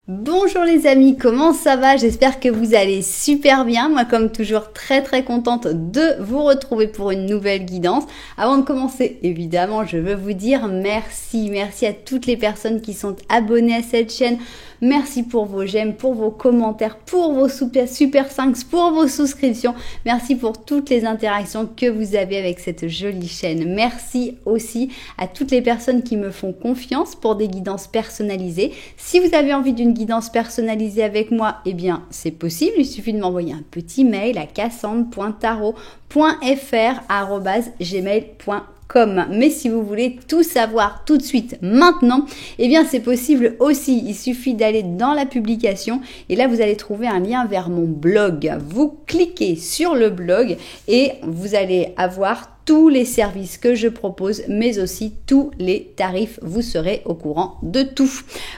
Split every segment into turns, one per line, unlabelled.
Bonjour les amis, comment ça va? J'espère que vous allez super bien. Moi, comme toujours, très contente de vous retrouver pour une nouvelle guidance. Avant de commencer, évidemment, je veux vous dire merci. Merci à toutes les personnes qui sont abonnées à cette chaîne. Merci pour vos j'aime, pour vos commentaires, pour vos super 5, pour vos souscriptions. Merci pour toutes les interactions que vous avez avec cette jolie chaîne. Merci aussi à toutes les personnes qui me font confiance pour des guidances personnalisées. Si vous avez envie d'une guidance personnalisée avec moi, eh bien c'est possible. Il suffit de m'envoyer un petit mail à cassandre.tarot.fr@gmail.com. Mais si vous voulez tout savoir tout de suite maintenant, eh bien c'est possible aussi. Il suffit d'aller dans la publication et là vous allez trouver un lien vers mon blog. Vous cliquez sur le blog et vous allez avoir tous les services que je propose, mais aussi tous les tarifs. Vous serez au courant de tout.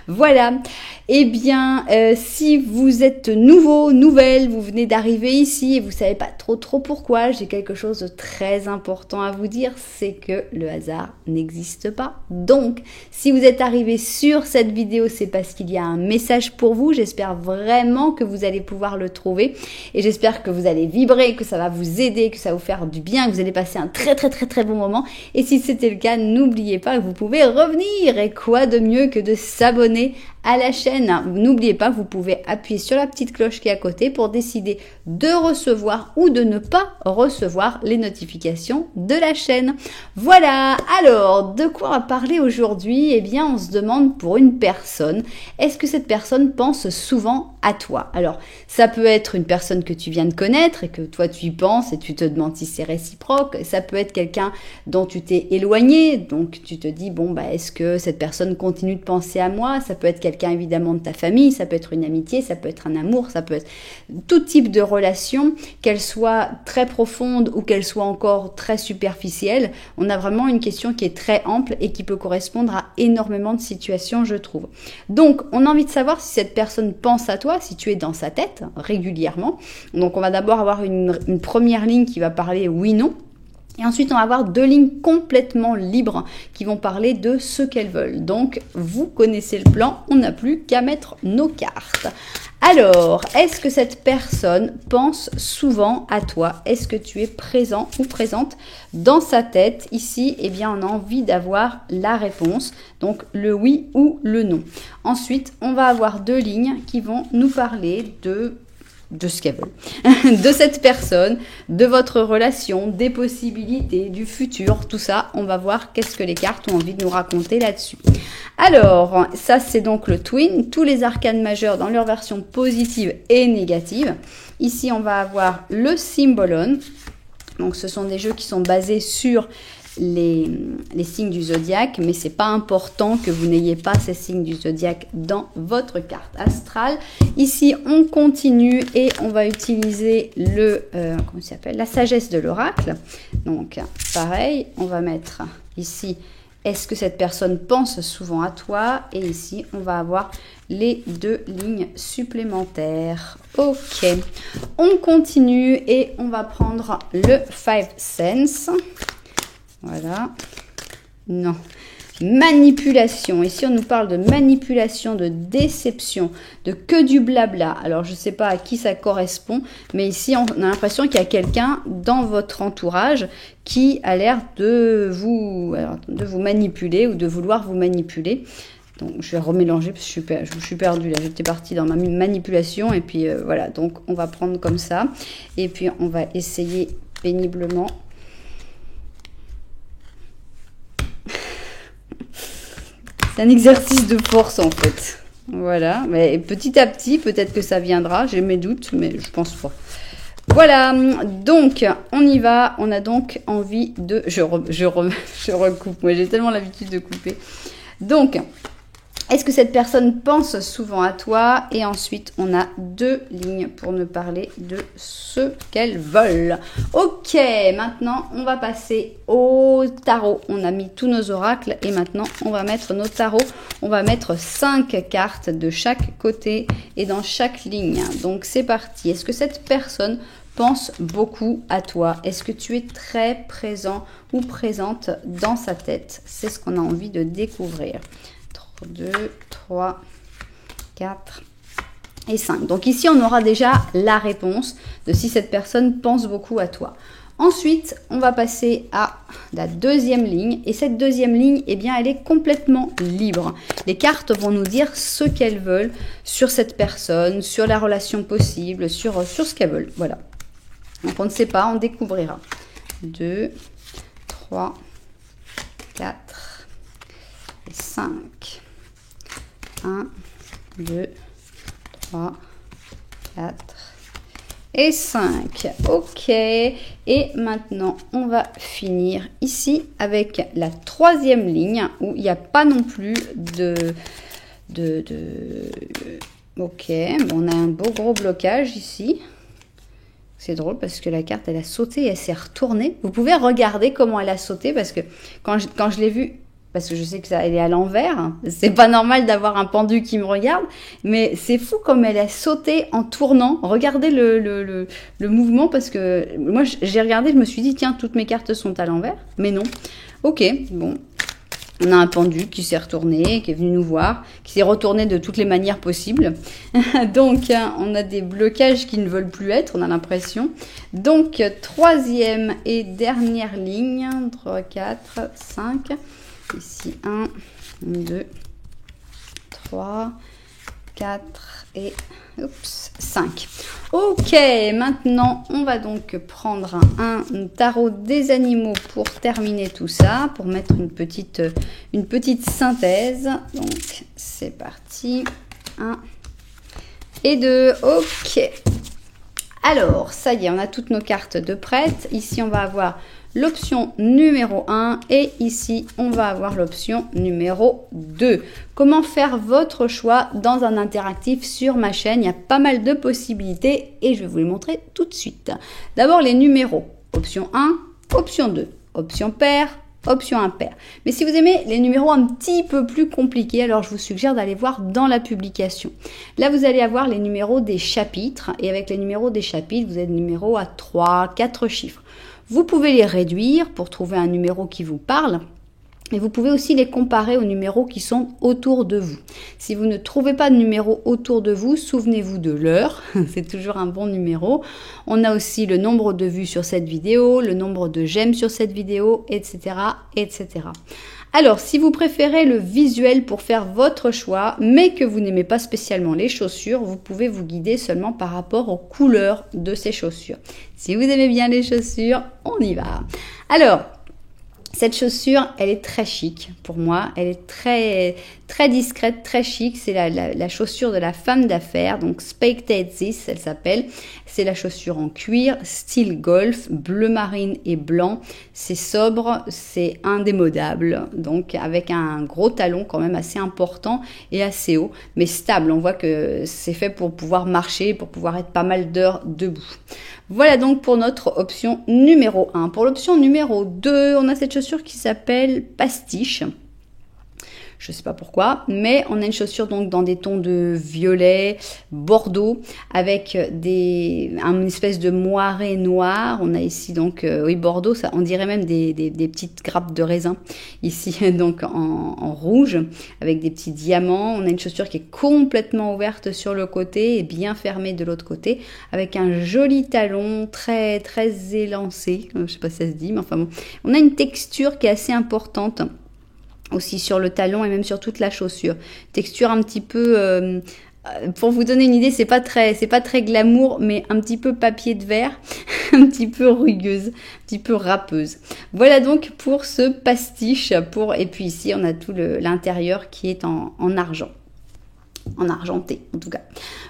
Voilà. Eh bien, si vous êtes nouveau, nouvelle, vous venez d'arriver ici et vous savez pas trop pourquoi, j'ai quelque chose de très important à vous dire, c'est que le hasard n'existe pas. Donc, si vous êtes arrivé sur cette vidéo, c'est parce qu'il y a un message pour vous. J'espère vraiment que vous allez pouvoir le trouver et j'espère que vous allez vibrer, que ça va vous aider, que ça va vous faire du bien, que vous allez passer un très bon moment. Et si c'était le cas, n'oubliez pas que vous pouvez revenir. Et quoi de mieux que de s'abonner à la chaîne. N'oubliez pas que vous pouvez appuyer sur la petite cloche qui est à côté pour décider de recevoir ou de ne pas recevoir les notifications de la chaîne. Voilà, alors de quoi on va parler aujourd'hui? Eh bien, on se demande pour une personne, est-ce que cette personne pense souvent à toi? Alors, ça peut être une personne que tu viens de connaître et que toi tu y penses et tu te demandes si c'est réciproque. Ça peut être quelqu'un dont tu t'es éloigné, donc tu te dis, bon, bah, est-ce que cette personne continue de penser à moi? Ça peut être quelqu'un évidemment de ta famille, ça peut être une amitié, ça peut être un amour, ça peut être tout type de relation, qu'elle soit très profonde ou qu'elle soit encore très superficielle. On a vraiment une question qui est très ample et qui peut correspondre à énormément de situations, je trouve. Donc, on a envie de savoir si cette personne pense à toi, si tu es dans sa tête régulièrement. Donc, on va d'abord avoir une première ligne qui va parler oui-non. Et ensuite, on va avoir deux lignes complètement libres qui vont parler de ce qu'elles veulent. Donc, vous connaissez le plan, on n'a plus qu'à mettre nos cartes. Alors, est-ce que cette personne pense souvent à toi? Est-ce que tu es présent ou présente dans sa tête? Ici, eh bien, on a envie d'avoir la réponse, donc le oui ou le non. Ensuite, on va avoir deux lignes qui vont nous parler de ce qu'elle veut, de cette personne, de votre relation, des possibilités, du futur, tout ça, on va voir qu'est-ce que les cartes ont envie de nous raconter là-dessus. Alors, ça c'est donc le twin, tous les arcanes majeurs dans leur version positive et négative. Ici, on va avoir le symbolon, donc ce sont des jeux qui sont basés sur les signes du zodiaque, mais c'est pas important que vous n'ayez pas ces signes du zodiaque dans votre carte astrale. Ici, on continue et on va utiliser comment ça s'appelle, la sagesse de l'oracle. Donc, pareil, on va mettre ici, est-ce que cette personne pense souvent à toi? Et ici, on va avoir les deux lignes supplémentaires. Ok, on continue et on va prendre le Five Sense. Voilà. Non. Manipulation. Ici, on nous parle de manipulation, de déception, de que du blabla. Alors, je ne sais pas à qui ça correspond, mais ici, on a l'impression qu'il y a quelqu'un dans votre entourage qui a l'air de vous manipuler ou de vouloir vous manipuler. Donc, je vais remélanger parce que je suis perdue là. J'étais partie dans ma manipulation et puis voilà. Donc, on va prendre comme ça et puis on va essayer péniblement. C'est un exercice de force en fait. Voilà, mais petit à petit, peut-être que ça viendra. J'ai mes doutes, mais je pense pas. Voilà, donc on y va. On a donc envie de... Je recoupe. Moi, j'ai tellement l'habitude de couper. Donc... est-ce que cette personne pense souvent à toi? Et ensuite, on a deux lignes pour nous parler de ce qu'elles veulent. Ok, maintenant, on va passer au tarot. On a mis tous nos oracles et maintenant, on va mettre nos tarots. On va mettre 5 cartes de chaque côté et dans chaque ligne. Donc, c'est parti. Est-ce que cette personne pense beaucoup à toi? Est-ce que tu es très présent ou présente dans sa tête? C'est ce qu'on a envie de découvrir. 2, 3, 4 et 5. Donc ici, on aura déjà la réponse de si cette personne pense beaucoup à toi. Ensuite, on va passer à la deuxième ligne. Et cette deuxième ligne, eh bien, elle est complètement libre. Les cartes vont nous dire ce qu'elles veulent sur cette personne, sur la relation possible, sur ce qu'elles veulent. Voilà. Donc, on ne sait pas, on découvrira. 2, 3, 4 et 5. 1, 2, 3, 4 et 5. Ok. Et maintenant, on va finir ici avec la troisième ligne où il n'y a pas non plus Ok. Bon, on a un beau gros blocage ici. C'est drôle parce que la carte, elle a sauté et elle s'est retournée. Vous pouvez regarder comment elle a sauté parce que quand je l'ai vue, parce que je sais que ça, elle est à l'envers. Hein. C'est pas normal d'avoir un pendu qui me regarde, mais c'est fou comme elle a sauté en tournant. Regardez le mouvement parce que moi, j'ai regardé, je me suis dit, tiens, toutes mes cartes sont à l'envers, mais non. Ok, bon. On a un pendu qui s'est retourné, qui est venu nous voir, qui s'est retourné de toutes les manières possibles. Donc, on a des blocages qui ne veulent plus être, on a l'impression. Donc, troisième et dernière ligne, 3, 4, 5. Ici, 1, 2, 3, 4 et 5. Ok, maintenant, on va donc prendre un tarot des animaux pour terminer tout ça, pour mettre une petite synthèse. Donc, c'est parti. 1 et 2. Ok. Alors, ça y est, on a toutes nos cartes de prêtes. Ici, on va avoir l'option numéro 1 et ici, on va avoir l'option numéro 2. Comment faire votre choix dans un interactif sur ma chaîne? Il y a pas mal de possibilités et je vais vous les montrer tout de suite. D'abord, les numéros. Option 1, option 2, option pair, option impair. Mais si vous aimez les numéros un petit peu plus compliqués, alors je vous suggère d'aller voir dans la publication. Là, vous allez avoir les numéros des chapitres et avec les numéros des chapitres, vous avez des numéros à 3, 4 chiffres. Vous pouvez les réduire pour trouver un numéro qui vous parle. Et vous pouvez aussi les comparer aux numéros qui sont autour de vous. Si vous ne trouvez pas de numéro autour de vous, souvenez-vous de l'heure. C'est toujours un bon numéro. On a aussi le nombre de vues sur cette vidéo, le nombre de j'aime sur cette vidéo, etc., etc. Alors, si vous préférez le visuel pour faire votre choix, mais que vous n'aimez pas spécialement les chaussures, vous pouvez vous guider seulement par rapport aux couleurs de ces chaussures. Si vous aimez bien les chaussures, on y va. Alors, cette chaussure, elle est très chic pour moi. Elle est très, très discrète, très chic. C'est la chaussure de la femme d'affaires. Donc, Spectate This, elle s'appelle. C'est la chaussure en cuir, style golf, bleu marine et blanc. C'est sobre, c'est indémodable. Donc, avec un gros talon quand même assez important et assez haut, mais stable. On voit que c'est fait pour pouvoir marcher, pour pouvoir être pas mal d'heures debout. Voilà donc pour notre option numéro 1. Pour l'option numéro 2, on a cette chaussure qui s'appelle Pastiche. Je ne sais pas pourquoi, mais on a une chaussure donc dans des tons de violet, bordeaux, avec une espèce de moiré noir. On a ici donc, oui, bordeaux, ça, on dirait même des petites grappes de raisin. Ici, donc en rouge, avec des petits diamants. On a une chaussure qui est complètement ouverte sur le côté et bien fermée de l'autre côté, avec un joli talon très, très élancé. Je ne sais pas si ça se dit, mais enfin bon. On a une texture qui est assez importante aussi sur le talon et même sur toute la chaussure. Texture un petit peu, pour vous donner une idée, c'est pas très glamour, mais un petit peu papier de verre, un petit peu rugueuse, un petit peu râpeuse. Voilà donc pour ce pastiche. Et puis ici, on a tout l'intérieur qui est en argent. En argenté en tout cas.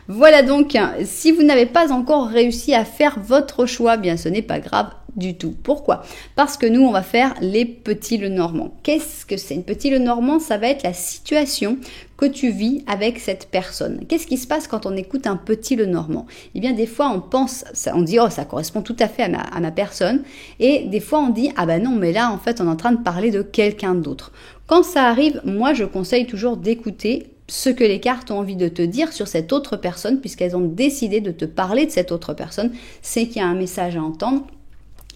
Voilà donc, si vous n'avez pas encore réussi à faire votre choix, bien ce n'est pas grave du tout. Pourquoi? Parce que nous, on va faire les petits Lenormand. Qu'est-ce que c'est? Une petit Lenormand, ça va être la situation que tu vis avec cette personne. Qu'est-ce qui se passe quand on écoute un petit Lenormand? Eh bien, des fois, on dit, oh, ça correspond tout à fait à ma personne. Et des fois, on dit, ah ben non, mais là, en fait, on est en train de parler de quelqu'un d'autre. Quand ça arrive, moi, je conseille toujours d'écouter ce que les cartes ont envie de te dire sur cette autre personne, puisqu'elles ont décidé de te parler de cette autre personne. C'est qu'il y a un message à entendre.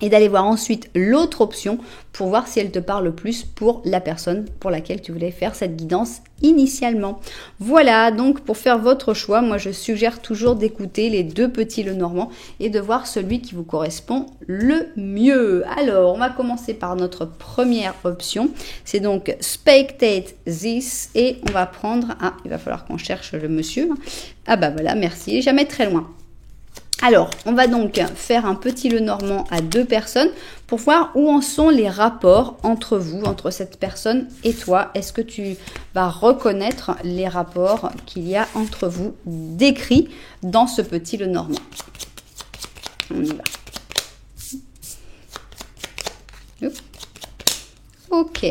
et d'aller voir ensuite l'autre option pour voir si elle te parle plus pour la personne pour laquelle tu voulais faire cette guidance initialement. Voilà, donc pour faire votre choix, moi je suggère toujours d'écouter les 2 petits Lenormand et de voir celui qui vous correspond le mieux. Alors, on va commencer par notre première option, c'est donc Spectate This, et on va prendre, il va falloir qu'on cherche le monsieur. Ah bah voilà, merci, jamais très loin. Alors, on va donc faire un petit Lenormand à 2 personnes pour voir où en sont les rapports entre vous, entre cette personne et toi. Est-ce que tu vas reconnaître les rapports qu'il y a entre vous décrits dans ce petit Lenormand? On y va. Ok.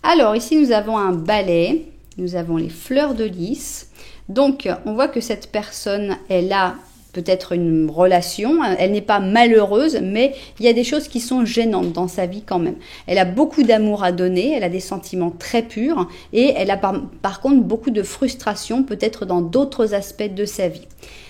Alors, ici, nous avons un balai. Nous avons les fleurs de lys. Donc, on voit que cette personne, elle a peut-être une relation, elle n'est pas malheureuse, mais il y a des choses qui sont gênantes dans sa vie quand même. Elle a beaucoup d'amour à donner, elle a des sentiments très purs, et elle a par contre beaucoup de frustration, peut-être dans d'autres aspects de sa vie.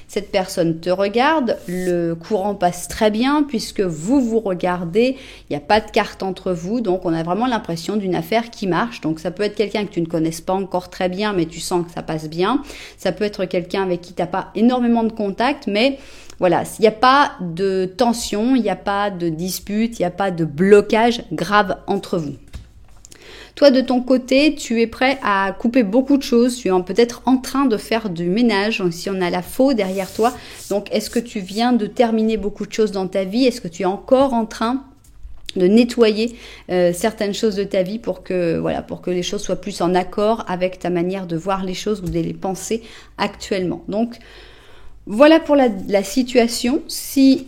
Cette personne te regarde, le courant passe très bien puisque vous vous regardez, il n'y a pas de carte entre vous, donc on a vraiment l'impression d'une affaire qui marche. Donc ça peut être quelqu'un que tu ne connaisses pas encore très bien, mais tu sens que ça passe bien. Ça peut être quelqu'un avec qui tu n'as pas énormément de contact, mais voilà, il n'y a pas de tension, il n'y a pas de dispute, il n'y a pas de blocage grave entre vous. Toi, de ton côté, tu es prêt à couper beaucoup de choses. Tu es peut-être en train de faire du ménage. Si on a la faux derrière toi. Donc, est-ce que tu viens de terminer beaucoup de choses dans ta vie? Est-ce que tu es encore en train de nettoyer certaines choses de ta vie pour que les choses soient plus en accord avec ta manière de voir les choses ou de les penser actuellement? Donc, voilà pour la situation. Si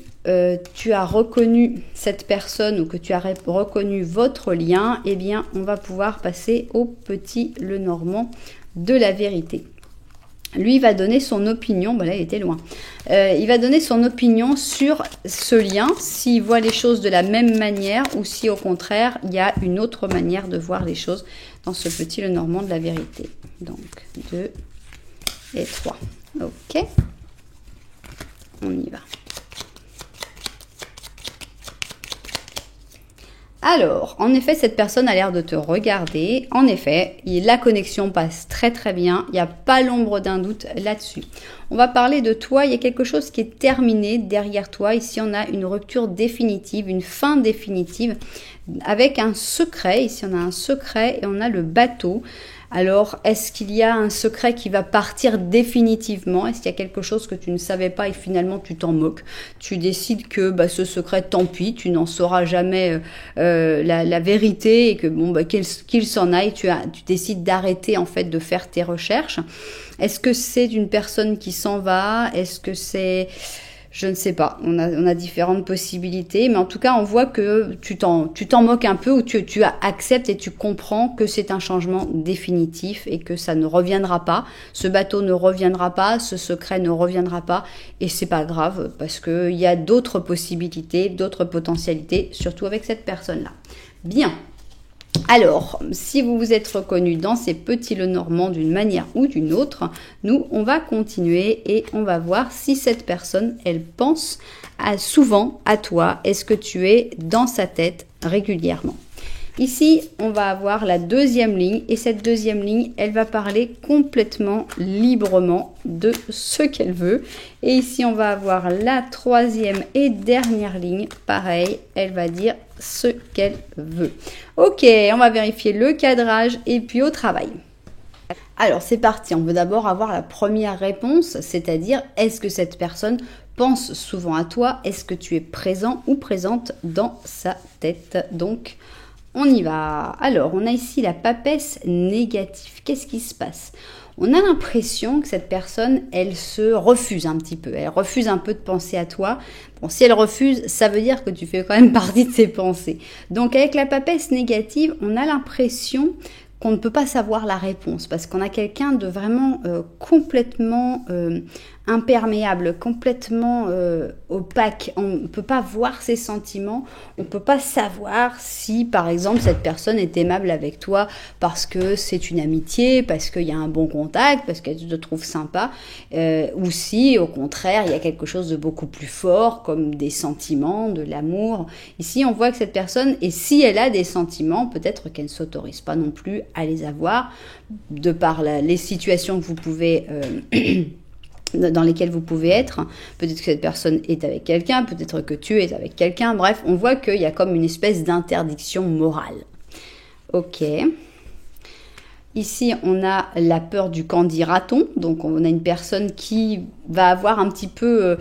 tu as reconnu cette personne ou que tu as reconnu votre lien, eh bien, on va pouvoir passer au petit Lenormand de la vérité. Lui va donner son opinion, bon là il était loin, il va donner son opinion sur ce lien, s'il voit les choses de la même manière ou si au contraire il y a une autre manière de voir les choses dans ce petit Lenormand de la vérité. Donc 2 et 3. Ok, on y va. Alors, en effet, cette personne a l'air de te regarder. En effet, la connexion passe très très bien. Il n'y a pas l'ombre d'un doute là-dessus. On va parler de toi. Il y a quelque chose qui est terminé derrière toi. Ici, on a une rupture définitive, une fin définitive avec un secret. Ici, on a un secret et on a le bateau. Alors, est-ce qu'il y a un secret qui va partir définitivement? Est-ce qu'il y a quelque chose que tu ne savais pas et finalement tu t'en moques? Tu décides que ce secret, tant pis, tu n'en sauras jamais la vérité et que qu'il s'en aille. Tu décides d'arrêter en fait de faire tes recherches. Est-ce que c'est une personne qui s'en va? Est-ce que c'est... Je ne sais pas, on a différentes possibilités, mais en tout cas, on voit que tu t'en moques un peu ou tu acceptes et tu comprends que c'est un changement définitif et que ça ne reviendra pas. Ce bateau ne reviendra pas, ce secret ne reviendra pas et c'est pas grave parce qu'il y a d'autres possibilités, d'autres potentialités, surtout avec cette personne-là. Bien. Alors, si vous vous êtes reconnu dans ces petits Lenormand d'une manière ou d'une autre, nous, on va continuer et on va voir si cette personne, elle pense souvent à toi. Est-ce que tu es dans sa tête régulièrement? Ici, on va avoir la deuxième ligne et cette deuxième ligne, elle va parler complètement librement de ce qu'elle veut. Et ici, on va avoir la troisième et dernière ligne. Pareil, elle va dire ce qu'elle veut. Ok, on va vérifier le cadrage et puis au travail. Alors, c'est parti. On veut d'abord avoir la première réponse, c'est-à-dire est-ce que cette personne pense souvent à toi? Est-ce que tu es présent ou présente dans sa tête? Donc, on y va. Alors, on a ici la papesse négative. Qu'est-ce qui se passe? On a l'impression que cette personne, elle se refuse un petit peu. Elle refuse un peu de penser à toi. Bon, si elle refuse, ça veut dire que tu fais quand même partie de ses pensées. Donc, avec la papesse négative, on a l'impression qu'on ne peut pas savoir la réponse, parce qu'on a quelqu'un de vraiment complètement imperméable, complètement opaque. On ne peut pas voir ses sentiments, on ne peut pas savoir si, par exemple, cette personne est aimable avec toi parce que c'est une amitié, parce qu'il y a un bon contact, parce qu'elle te trouve sympa, ou si, au contraire, il y a quelque chose de beaucoup plus fort, comme des sentiments, de l'amour. Ici, on voit que cette personne, et si elle a des sentiments, peut-être qu'elle ne s'autorise pas non plus à les avoir, de par les situations que vous pouvez... dans lesquelles vous pouvez être. Peut-être que cette personne est avec quelqu'un, peut-être que tu es avec quelqu'un. Bref, on voit qu'il y a comme une espèce d'interdiction morale. Ok. Ici, on a la peur du qu'en dira-t-on. Donc, on a une personne qui va avoir un petit peu...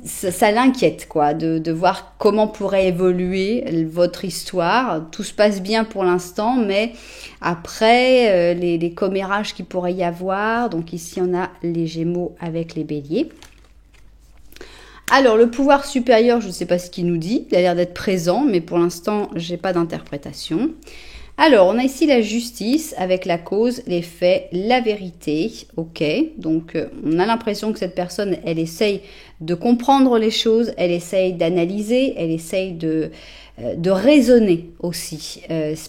ça l'inquiète, quoi, de voir comment pourrait évoluer votre histoire. Tout se passe bien pour l'instant, mais après, les commérages qu'il pourrait y avoir. Donc, ici, on a les Gémeaux avec les Béliers. Alors, le pouvoir supérieur, je ne sais pas ce qu'il nous dit. Il a l'air d'être présent, mais pour l'instant, je n'ai pas d'interprétation. Alors, on a ici la justice avec la cause, les faits, la vérité. Ok, donc on a l'impression que cette personne, elle essaye de comprendre les choses, elle essaye d'analyser, elle essaye de raisonner aussi.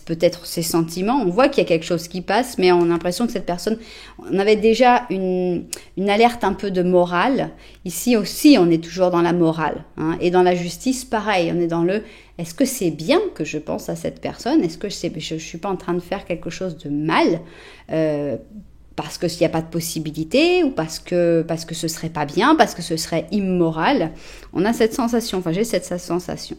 Peut-être ses sentiments. On voit qu'il y a quelque chose qui passe, mais on a l'impression que cette personne, on avait déjà une alerte un peu de morale. Ici aussi, on est toujours dans la morale. Hein, et dans la justice, pareil, on est dans le... Est-ce que c'est bien que je pense à cette personne? Est-ce que je ne suis pas en train de faire quelque chose de mal parce que s'il n'y a pas de possibilité ou parce que ce serait pas bien, parce que ce serait immoral? On a cette sensation, enfin j'ai cette sensation.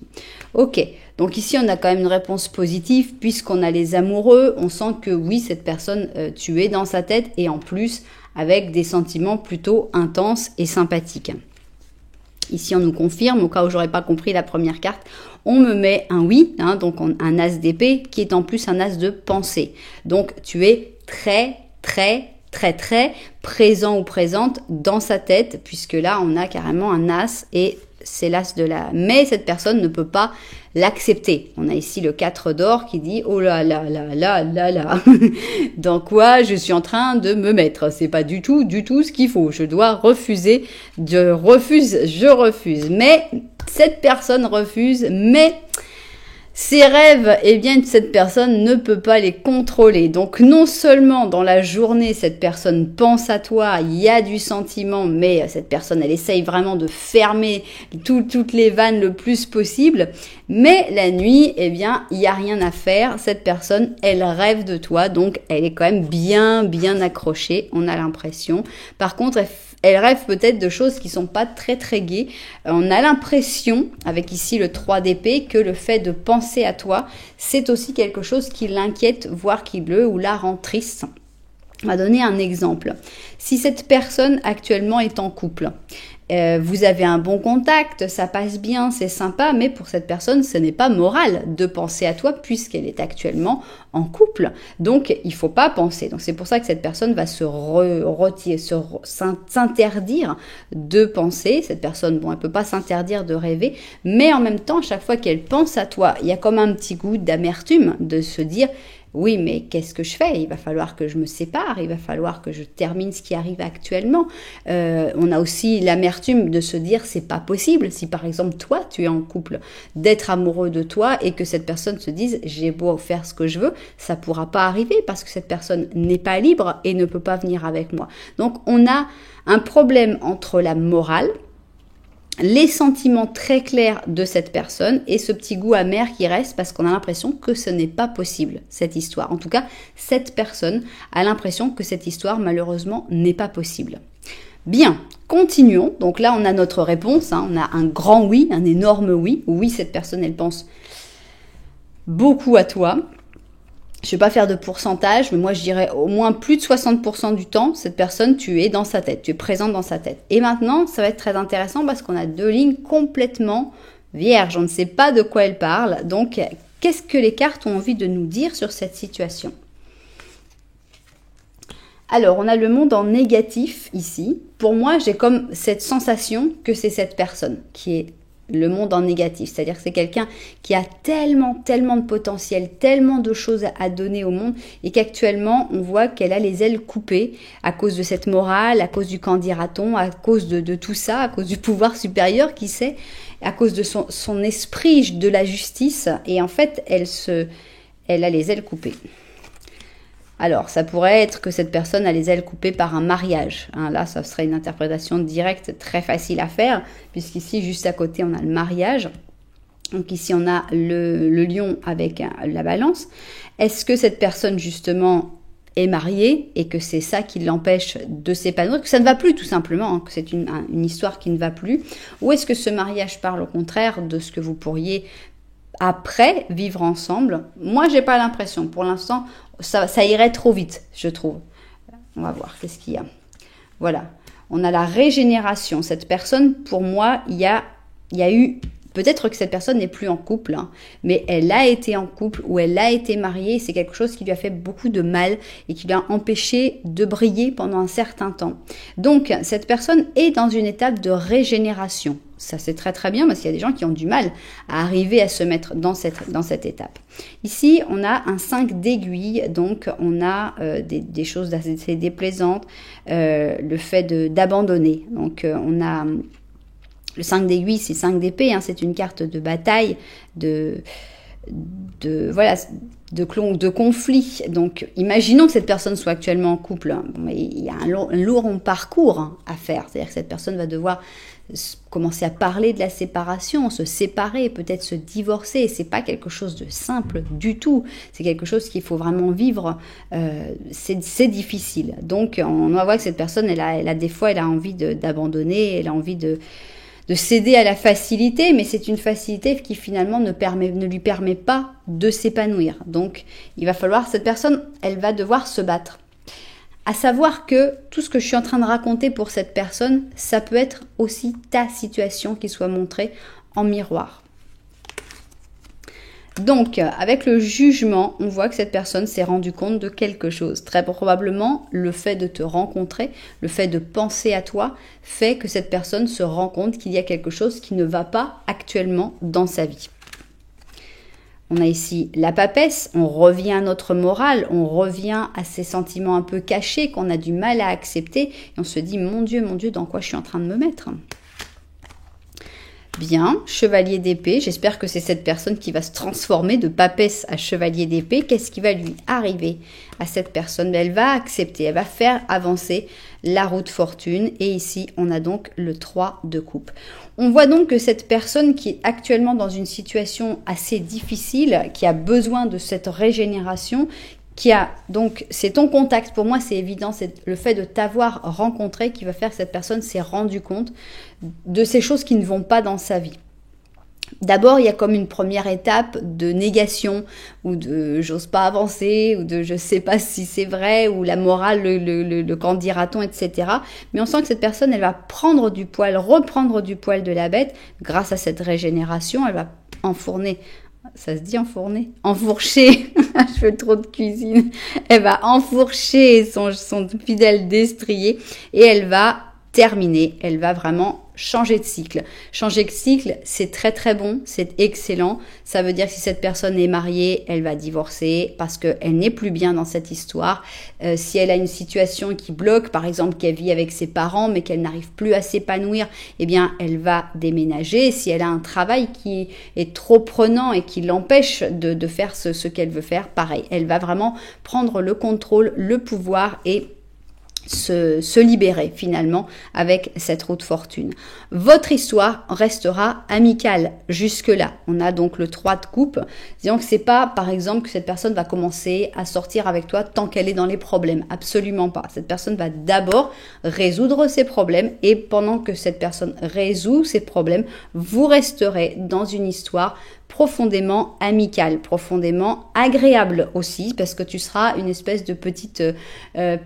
Ok, donc ici on a quand même une réponse positive puisqu'on a les amoureux. On sent que oui, cette personne, tu es dans sa tête et en plus avec des sentiments plutôt intenses et sympathiques. Ici, on nous confirme, au cas où j'aurais pas compris la première carte, on me met un oui, hein, donc un as d'épée qui est en plus un as de pensée. Donc, tu es très, très, très, très présent ou présente dans sa tête, puisque là, on a carrément un as et c'est l'as de la... Mais cette personne ne peut pas l'accepter. On a ici le 4 d'or qui dit « Oh là là là là là là dans quoi je suis en train de me mettre. C'est pas du tout ce qu'il faut. Je dois refuser. Je refuse. Mais cette personne refuse, mais... Ses rêves, eh bien, cette personne ne peut pas les contrôler. Donc, non seulement dans la journée, cette personne pense à toi, il y a du sentiment, mais cette personne, elle essaye vraiment de fermer toutes les vannes le plus possible. Mais la nuit, eh bien, il n'y a rien à faire. Cette personne, elle rêve de toi, donc elle est quand même bien accrochée, on a l'impression. Par contre, elle rêve peut-être de choses qui sont pas très très gaies. On a l'impression, avec ici le 3 d'épée, que le fait de penser à toi, c'est aussi quelque chose qui l'inquiète, voire qui le ou la rend triste. On va donner un exemple. Si cette personne actuellement est en couple, vous avez un bon contact, ça passe bien, c'est sympa, mais pour cette personne, ce n'est pas moral de penser à toi puisqu'elle est actuellement en couple. Donc, il faut pas penser. Donc, c'est pour ça que cette personne va s'interdire de penser. Cette personne, bon, elle peut pas s'interdire de rêver, mais en même temps, à chaque fois qu'elle pense à toi, il y a comme un petit goût d'amertume de se dire oui, mais qu'est-ce que je fais? Il va falloir que je me sépare, il va falloir que je termine ce qui arrive actuellement. On a aussi l'amertume de se dire c'est pas possible. Si par exemple toi tu es en couple, d'être amoureux de toi et que cette personne se dise j'ai beau faire ce que je veux, ça pourra pas arriver parce que cette personne n'est pas libre et ne peut pas venir avec moi. Donc on a un problème entre la morale, les sentiments très clairs de cette personne et ce petit goût amer qui reste parce qu'on a l'impression que ce n'est pas possible, cette histoire. En tout cas, cette personne a l'impression que cette histoire, malheureusement, n'est pas possible. Bien, continuons. Donc là, on a notre réponse. On a un grand oui, un énorme oui. Oui, cette personne, elle pense beaucoup à toi. Je ne vais pas faire de pourcentage, mais moi je dirais au moins plus de 60% du temps, cette personne, tu es dans sa tête, tu es présente dans sa tête. Et maintenant, ça va être très intéressant parce qu'on a 2 lignes complètement vierges. On ne sait pas de quoi elles parlent. Donc, qu'est-ce que les cartes ont envie de nous dire sur cette situation? Alors, on a le monde en négatif ici. Pour moi, j'ai comme cette sensation que c'est cette personne qui est le monde en négatif. C'est-à-dire que c'est quelqu'un qui a tellement de potentiel, tellement de choses à donner au monde et qu'actuellement, on voit qu'elle a les ailes coupées à cause de cette morale, à cause du qu'en dira-t-on, à cause de tout ça, à cause du pouvoir supérieur, qui sait, à cause de son esprit de la justice. Et en fait, elle a les ailes coupées. Alors, ça pourrait être que cette personne a les ailes coupées par un mariage. Là, ça serait une interprétation directe, très facile à faire, puisqu'ici, juste à côté, on a le mariage. Donc ici, on a le lion avec la balance. Est-ce que cette personne, justement, est mariée et que c'est ça qui l'empêche de s'épanouir, que ça ne va plus tout simplement, que c'est une histoire qui ne va plus? Ou est-ce que ce mariage parle au contraire de ce que vous pourriez après vivre ensemble? Moi, j'ai pas l'impression. Pour l'instant, ça irait trop vite, je trouve. On va voir, qu'est-ce qu'il y a. Voilà, on a la régénération. Cette personne, pour moi, il y a eu... Peut-être que cette personne n'est plus en couple, mais elle a été en couple ou elle a été mariée. C'est quelque chose qui lui a fait beaucoup de mal et qui lui a empêché de briller pendant un certain temps. Donc, cette personne est dans une étape de régénération. Ça, c'est très très bien parce qu'il y a des gens qui ont du mal à arriver à se mettre dans cette étape. Ici, on a un 5 d'aiguille, donc on a des choses assez déplaisantes, le fait d'abandonner. Donc, on a... Le 5 d'aiguille, c'est 5 d'épée, c'est une carte de bataille, de conflit. Donc, imaginons que cette personne soit actuellement en couple. Mais il y a un lourd parcours à faire. C'est-à-dire que cette personne va devoir commencer à parler de la séparation, se séparer, peut-être se divorcer. C'est pas quelque chose de simple du tout. C'est quelque chose qu'il faut vraiment vivre. C'est difficile. Donc, on va voir que cette personne, elle a des fois, elle a envie d'abandonner, elle a envie de céder à la facilité, mais c'est une facilité qui finalement ne lui permet pas de s'épanouir. Donc, il va falloir, cette personne, elle va devoir se battre. À savoir que tout ce que je suis en train de raconter pour cette personne, ça peut être aussi ta situation qui soit montrée en miroir. Donc, avec le jugement, on voit que cette personne s'est rendue compte de quelque chose. Très probablement, le fait de te rencontrer, le fait de penser à toi, fait que cette personne se rend compte qu'il y a quelque chose qui ne va pas actuellement dans sa vie. On a ici la papesse, on revient à notre morale, on revient à ces sentiments un peu cachés qu'on a du mal à accepter. Et on se dit, mon Dieu, dans quoi je suis en train de me mettre ? Bien, chevalier d'épée, j'espère que c'est cette personne qui va se transformer de papesse à chevalier d'épée. Qu'est-ce qui va lui arriver à cette personne? Elle va accepter, elle va faire avancer la roue de fortune. Et ici, on a donc le 3 de coupe. On voit donc que cette personne qui est actuellement dans une situation assez difficile, qui a besoin de cette régénération, donc c'est ton contact, pour moi c'est évident, c'est le fait de t'avoir rencontré qui va faire que cette personne s'est rendue compte de ces choses qui ne vont pas dans sa vie. D'abord, il y a comme une première étape de négation, ou de j'ose pas avancer, ou de je sais pas si c'est vrai, ou la morale, le qu'en dira-t-on, etc. Mais on sent que cette personne, elle va reprendre du poil de la bête grâce à cette régénération, elle va enfourner. Ça se dit enfourner? Enfourcher. Je fais trop de cuisine. Elle va enfourcher son fidèle destrier et elle va terminer. Elle va vraiment changer de cycle. Changer de cycle, c'est très très bon, c'est excellent. Ça veut dire que si cette personne est mariée, elle va divorcer parce qu'elle n'est plus bien dans cette histoire. Si elle a une situation qui bloque, par exemple qu'elle vit avec ses parents mais qu'elle n'arrive plus à s'épanouir, eh bien elle va déménager. Si elle a un travail qui est trop prenant et qui l'empêche de faire ce qu'elle veut faire, pareil. Elle va vraiment prendre le contrôle, le pouvoir et se libérer finalement avec cette roue de fortune. Votre histoire restera amicale jusque-là. On a donc le 3 de coupe. Disons que c'est pas, par exemple, que cette personne va commencer à sortir avec toi tant qu'elle est dans les problèmes. Absolument pas. Cette personne va d'abord résoudre ses problèmes et pendant que cette personne résout ses problèmes, vous resterez dans une histoire profondément amicale, profondément agréable aussi, parce que tu seras une espèce de petite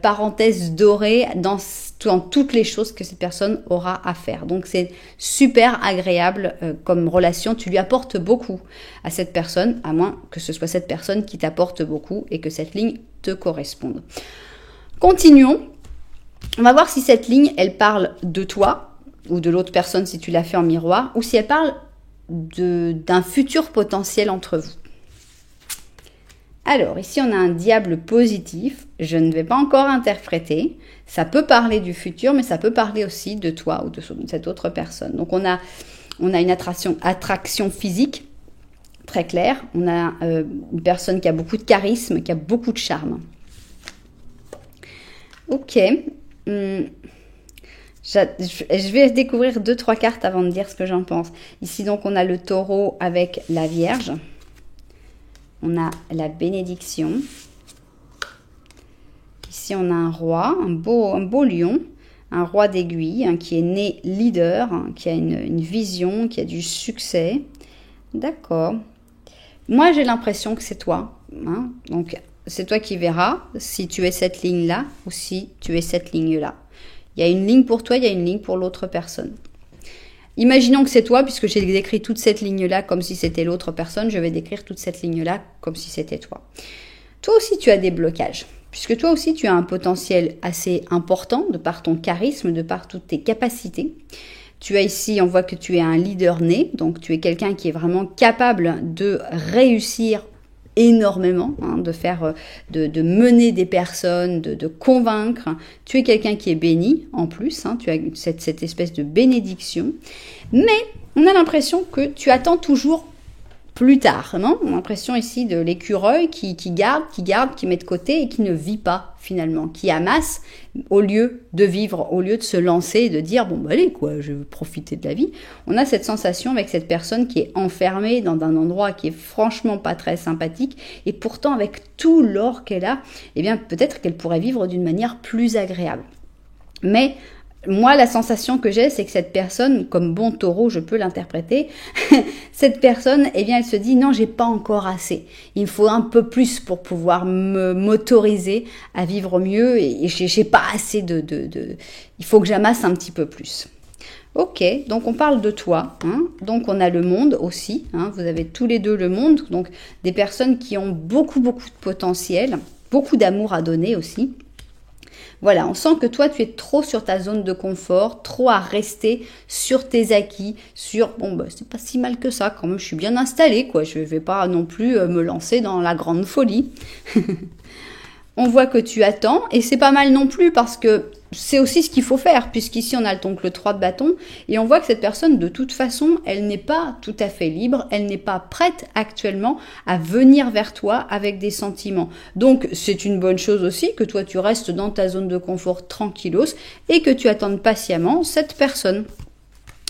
parenthèse dorée dans toutes les choses que cette personne aura à faire. Donc c'est super agréable comme relation, tu lui apportes beaucoup à cette personne, à moins que ce soit cette personne qui t'apporte beaucoup et que cette ligne te corresponde. Continuons, on va voir si cette ligne, elle parle de toi, ou de l'autre personne si tu l'as fait en miroir, ou si elle parle d'un futur potentiel entre vous. Alors, ici, on a un diable positif. Je ne vais pas encore interpréter. Ça peut parler du futur, mais ça peut parler aussi de toi ou de cette autre personne. Donc, on a une attraction physique très claire. On a une personne qui a beaucoup de charisme, qui a beaucoup de charme. Ok. Je vais découvrir 2-3 cartes avant de dire ce que j'en pense. Ici, donc, on a le taureau avec la Vierge. On a la bénédiction. Ici, on a un roi, un beau lion, un roi d'aiguille, hein, qui est né leader, hein, qui a une vision, qui a du succès. D'accord. Moi, j'ai l'impression que c'est toi. Hein. Donc, c'est toi qui verras si tu es cette ligne-là ou si tu es cette ligne-là. Il y a une ligne pour toi, il y a une ligne pour l'autre personne. Imaginons que c'est toi, puisque j'ai décrit toute cette ligne-là comme si c'était l'autre personne, je vais décrire toute cette ligne-là comme si c'était toi. Toi aussi, tu as des blocages, puisque toi aussi, tu as un potentiel assez important de par ton charisme, de par toutes tes capacités. Tu as ici, on voit que tu es un leader né, donc tu es quelqu'un qui est vraiment capable de réussir énormément, hein, de mener des personnes, de convaincre. Tu es quelqu'un qui est béni en plus, hein, tu as cette espèce de bénédiction, mais on a l'impression que tu attends toujours plus tard, non? On a l'impression ici de l'écureuil qui garde, qui met de côté et qui ne vit pas finalement, qui amasse au lieu de vivre, au lieu de se lancer et de dire bon bah allez quoi, je veux profiter de la vie. On a cette sensation avec cette personne qui est enfermée dans un endroit qui est franchement pas très sympathique et pourtant avec tout l'or qu'elle a, eh bien peut-être qu'elle pourrait vivre d'une manière plus agréable. Mais moi, la sensation que j'ai, c'est que cette personne, comme bon taureau, je peux l'interpréter, cette personne, eh bien, elle se dit, non, j'ai pas encore assez. Il me faut un peu plus pour pouvoir m'autoriser à vivre mieux et j'ai pas assez il faut que j'amasse un petit peu plus. Ok, donc on parle de toi, hein. Donc on a le monde aussi, hein. Vous avez tous les deux le monde, donc des personnes qui ont beaucoup de potentiel, beaucoup d'amour à donner aussi. Voilà, on sent que toi, tu es trop sur ta zone de confort, trop à rester sur tes acquis, c'est pas si mal que ça, quand même, je suis bien installée, quoi. Je vais pas non plus me lancer dans la grande folie. On voit que tu attends, et c'est pas mal non plus, parce que c'est aussi ce qu'il faut faire, puisqu'ici on a donc le 3 de bâton, et on voit que cette personne, de toute façon, elle n'est pas tout à fait libre, elle n'est pas prête actuellement à venir vers toi avec des sentiments. Donc c'est une bonne chose aussi que toi tu restes dans ta zone de confort tranquillos, et que tu attendes patiemment cette personne.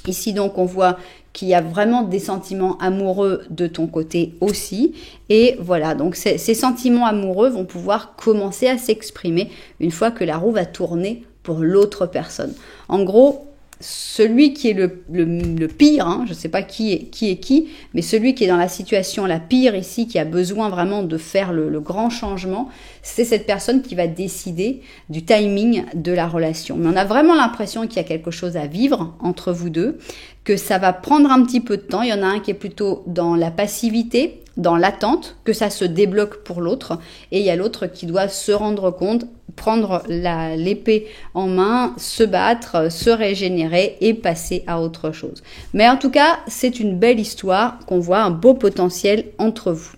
Ici donc on voit qu'il y a vraiment des sentiments amoureux de ton côté aussi. Et voilà, donc ces sentiments amoureux vont pouvoir commencer à s'exprimer une fois que la roue va tourner pour l'autre personne. En gros, celui qui est le pire, hein, je ne sais pas qui est qui, mais celui qui est dans la situation la pire ici, qui a besoin vraiment de faire le grand changement, c'est cette personne qui va décider du timing de la relation. Mais on a vraiment l'impression qu'il y a quelque chose à vivre entre vous deux, que ça va prendre un petit peu de temps. Il y en a un qui est plutôt dans la passivité, dans l'attente, que ça se débloque pour l'autre, et il y a l'autre qui doit se rendre compte, prendre l'épée en main, se battre, se régénérer et passer à autre chose. Mais en tout cas, c'est une belle histoire qu'on voit, un beau potentiel entre vous.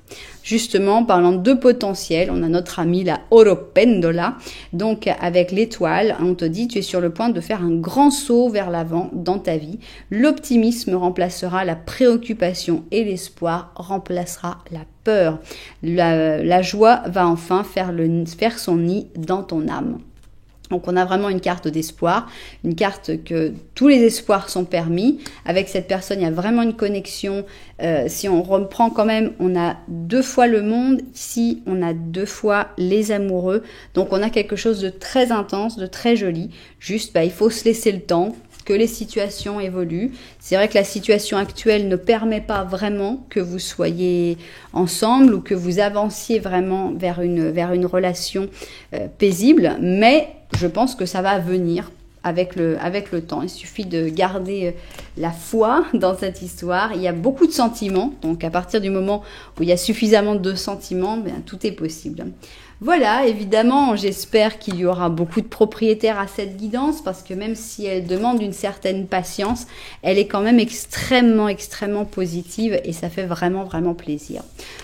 Justement, parlant de potentiel, on a notre ami la Oropendola, donc avec l'étoile, on te dit tu es sur le point de faire un grand saut vers l'avant dans ta vie. L'optimisme remplacera la préoccupation et l'espoir remplacera la peur. La joie va enfin faire son nid dans ton âme. Donc on a vraiment une carte d'espoir, une carte que tous les espoirs sont permis. Avec cette personne, il y a vraiment une connexion. Si on reprend quand même, on a 2 fois le monde, ici on a 2 fois les amoureux. Donc on a quelque chose de très intense, de très joli. Juste, il faut se laisser le temps que les situations évoluent. C'est vrai que la situation actuelle ne permet pas vraiment que vous soyez ensemble ou que vous avanciez vraiment vers une relation paisible, mais je pense que ça va venir avec le temps. Il suffit de garder la foi dans cette histoire. Il y a beaucoup de sentiments, donc à partir du moment où il y a suffisamment de sentiments, tout est possible. Voilà, évidemment, j'espère qu'il y aura beaucoup de propriétaires à cette guidance parce que même si elle demande une certaine patience, elle est quand même extrêmement, extrêmement positive et ça fait vraiment, vraiment plaisir.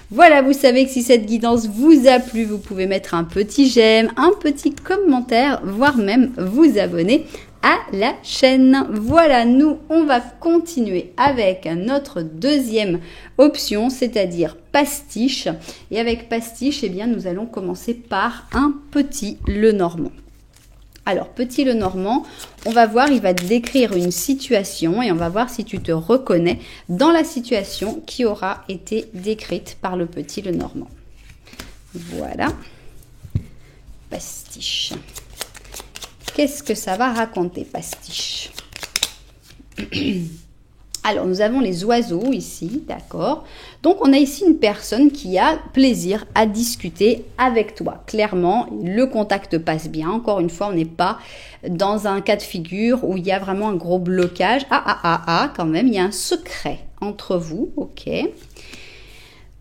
Voilà, vous savez que si cette guidance vous a plu, vous pouvez mettre un petit j'aime, un petit commentaire, voire même vous abonner à la chaîne. Voilà, nous, on va continuer avec notre deuxième option, c'est-à-dire pastiche. Et avec pastiche, eh bien, nous allons commencer par un petit Lenormand. Alors, petit Lenormand, on va voir, il va te décrire une situation et on va voir si tu te reconnais dans la situation qui aura été décrite par le petit Lenormand. Voilà. Pastiche. Qu'est-ce que ça va raconter, pastiche? Alors, nous avons les oiseaux ici, d'accord? Donc, on a ici une personne qui a plaisir à discuter avec toi. Clairement, le contact passe bien. Encore une fois, on n'est pas dans un cas de figure où il y a vraiment un gros blocage. Quand même, il y a un secret entre vous, ok?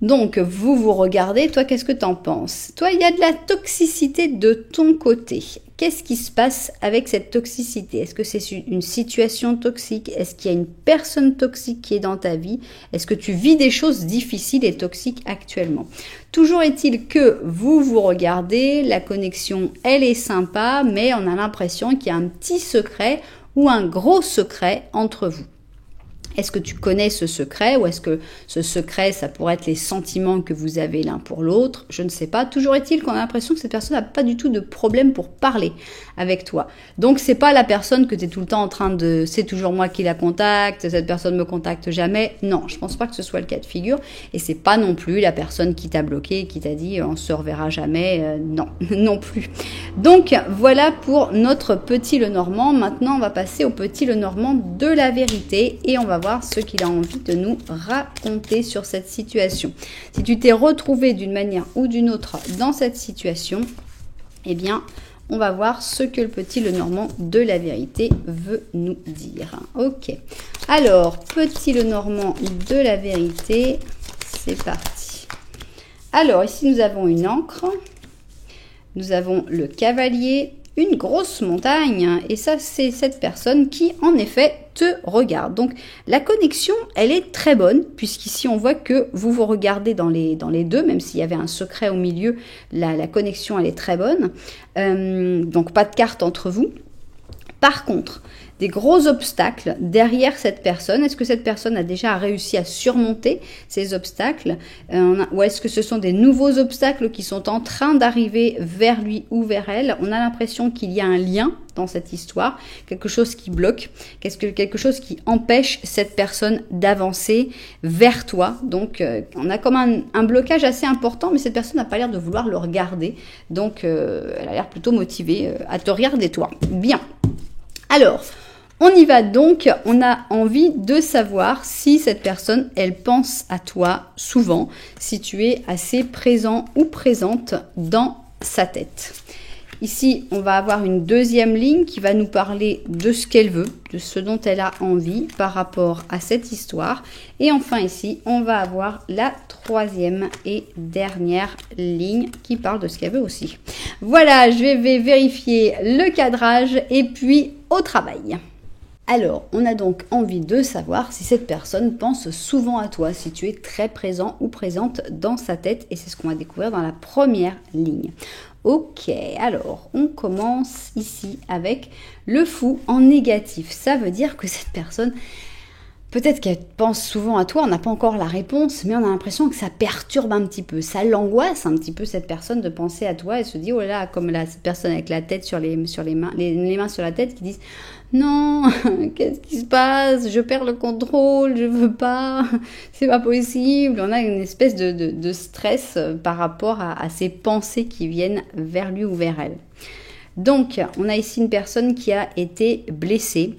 Donc, vous vous regardez, toi, qu'est-ce que tu en penses? Toi, il y a de la toxicité de ton côté. Qu'est-ce qui se passe avec cette toxicité? Est-ce que c'est une situation toxique? Est-ce qu'il y a une personne toxique qui est dans ta vie? Est-ce que tu vis des choses difficiles et toxiques actuellement? Toujours est-il que vous vous regardez, la connexion, elle est sympa, mais on a l'impression qu'il y a un petit secret ou un gros secret entre vous. Est-ce que tu connais ce secret ou est-ce que ce secret, ça pourrait être les sentiments que vous avez l'un pour l'autre? Je ne sais pas. Toujours est-il qu'on a l'impression que cette personne n'a pas du tout de problème pour parler avec toi. Donc, c'est pas la personne que tu es tout le temps en train de... C'est toujours moi qui la contacte, cette personne me contacte jamais. Non, je pense pas que ce soit le cas de figure. Et c'est pas non plus la personne qui t'a bloqué, qui t'a dit on se reverra jamais. Non, non plus. Donc, voilà pour notre petit Lenormand. Maintenant, on va passer au petit Lenormand de la vérité et on va voir ce qu'il a envie de nous raconter sur cette situation. Si tu t'es retrouvé d'une manière ou d'une autre dans cette situation, eh bien, on va voir ce que le petit Lenormand de la vérité veut nous dire. Ok. Alors, petit Lenormand de la vérité, c'est parti. Alors, ici, nous avons une encre. Nous avons le cavalier, une grosse montagne, et ça c'est cette personne qui en effet te regarde. Donc la connexion elle est très bonne puisqu'ici on voit que vous vous regardez dans les deux, même s'il y avait un secret au milieu, la connexion elle est très bonne, donc pas de carte entre vous. Par contre, des gros obstacles derrière cette personne. Est-ce que cette personne a déjà réussi à surmonter ces obstacles ou est-ce que ce sont des nouveaux obstacles qui sont en train d'arriver vers lui ou vers elle? On a l'impression qu'il y a un lien dans cette histoire, quelque chose qui bloque, quelque chose qui empêche cette personne d'avancer vers toi. Donc, on a comme un blocage assez important, mais cette personne n'a pas l'air de vouloir le regarder. Donc, elle a l'air plutôt motivée à te regarder toi. Bien. Alors, on y va donc, on a envie de savoir si cette personne, elle pense à toi souvent, si tu es assez présent ou présente dans sa tête. Ici, on va avoir une deuxième ligne qui va nous parler de ce qu'elle veut, de ce dont elle a envie par rapport à cette histoire. Et enfin ici, on va avoir la troisième et dernière ligne qui parle de ce qu'elle veut aussi. Voilà, je vais vérifier le cadrage et puis au travail. Alors, on a donc envie de savoir si cette personne pense souvent à toi, si tu es très présent ou présente dans sa tête, et c'est ce qu'on va découvrir dans la première ligne. Ok, alors on commence ici avec le fou en négatif. Ça veut dire que cette personne, peut-être qu'elle pense souvent à toi, on n'a pas encore la réponse, mais on a l'impression que ça perturbe un petit peu, ça l'angoisse un petit peu cette personne de penser à toi et se dit oh là là, comme là, cette personne avec la tête sur les mains, les mains sur la tête qui disent non, qu'est-ce qui se passe? Je perds le contrôle, je veux pas, c'est pas possible. On a une espèce de stress par rapport à ces pensées qui viennent vers lui ou vers elle. Donc, on a ici une personne qui a été blessée,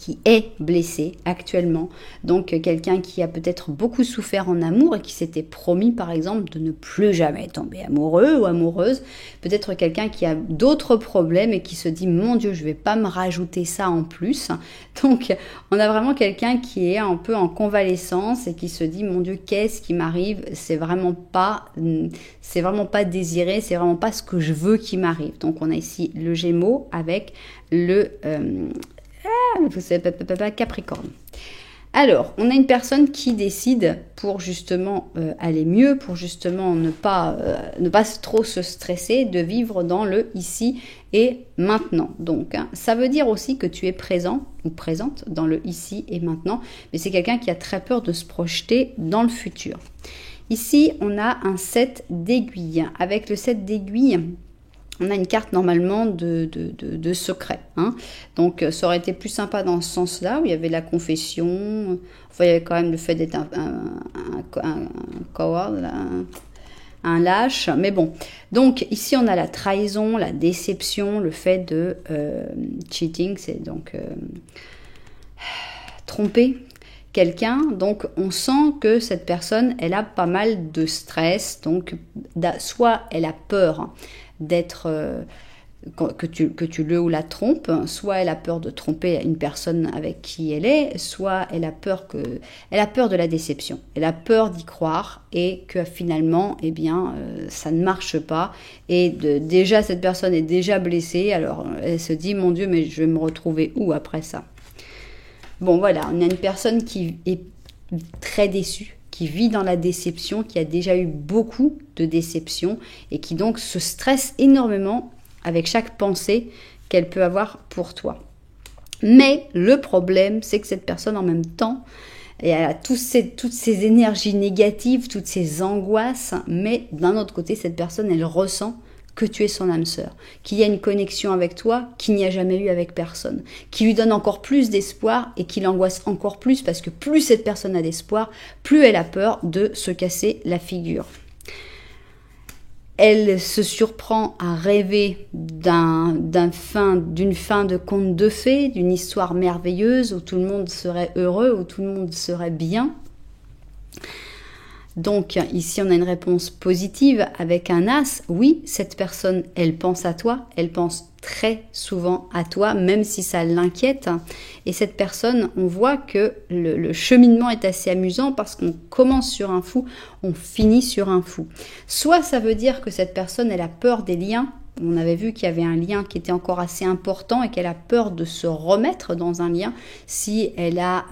qui est blessé actuellement, donc quelqu'un qui a peut-être beaucoup souffert en amour et qui s'était promis par exemple de ne plus jamais tomber amoureux ou amoureuse, peut-être quelqu'un qui a d'autres problèmes et qui se dit mon Dieu, je vais pas me rajouter ça en plus. Donc on a vraiment quelqu'un qui est un peu en convalescence et qui se dit mon Dieu, qu'est-ce qui m'arrive, c'est vraiment pas désiré, c'est vraiment pas ce que je veux qui m'arrive. Donc on a ici le Gémeaux avec le Capricorne. Alors, on a une personne qui décide pour justement aller mieux, pour justement ne pas trop se stresser, de vivre dans le ici et maintenant. Donc, ça veut dire aussi que tu es présent ou présente dans le ici et maintenant, mais c'est quelqu'un qui a très peur de se projeter dans le futur. Ici, on a un 7 d'aiguilles. Avec le 7 d'aiguilles, on a une carte normalement de secret. Hein. Donc ça aurait été plus sympa dans ce sens-là, où il y avait la confession, enfin il y avait quand même le fait d'être un coward, un lâche, mais bon. Donc ici on a la trahison, la déception, le fait de cheating, c'est donc tromper quelqu'un, donc on sent que cette personne, elle a pas mal de stress, donc soit elle a peur d'être que tu le ou la trompes, soit elle a peur de tromper une personne avec qui elle est, soit elle a peur de la déception, elle a peur d'y croire et que finalement ça ne marche pas et déjà cette personne est déjà blessée, alors elle se dit mon Dieu, mais je vais me retrouver où après ça? Bon voilà, on a une personne qui est très déçue, qui vit dans la déception, qui a déjà eu beaucoup de déceptions et qui donc se stresse énormément avec chaque pensée qu'elle peut avoir pour toi. Mais le problème, c'est que cette personne en même temps, elle a toutes ces énergies négatives, toutes ces angoisses, mais d'un autre côté, cette personne, elle ressent que tu es son âme sœur, qu'il y a une connexion avec toi qu'il n'y a jamais eu avec personne, qui lui donne encore plus d'espoir et qui l'angoisse encore plus parce que plus cette personne a d'espoir, plus elle a peur de se casser la figure. Elle se surprend à rêver d'une fin de conte de fées, d'une histoire merveilleuse où tout le monde serait heureux, où tout le monde serait bien. Donc ici on a une réponse positive avec un as. Oui, cette personne, elle pense à toi, elle pense très souvent à toi, même si ça l'inquiète. Et cette personne, on voit que le cheminement est assez amusant parce qu'on commence sur un fou, on finit sur un fou. Soit ça veut dire que cette personne, elle a peur des liens. On avait vu qu'il y avait un lien qui était encore assez important et qu'elle a peur de se remettre dans un lien si elle a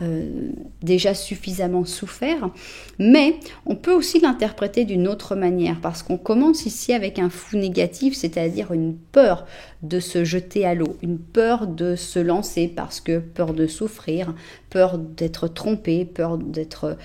déjà suffisamment souffert. Mais on peut aussi l'interpréter d'une autre manière parce qu'on commence ici avec un fou négatif, c'est-à-dire une peur de se jeter à l'eau, une peur de se lancer parce que peur de souffrir, peur d'être trompé, peur d'être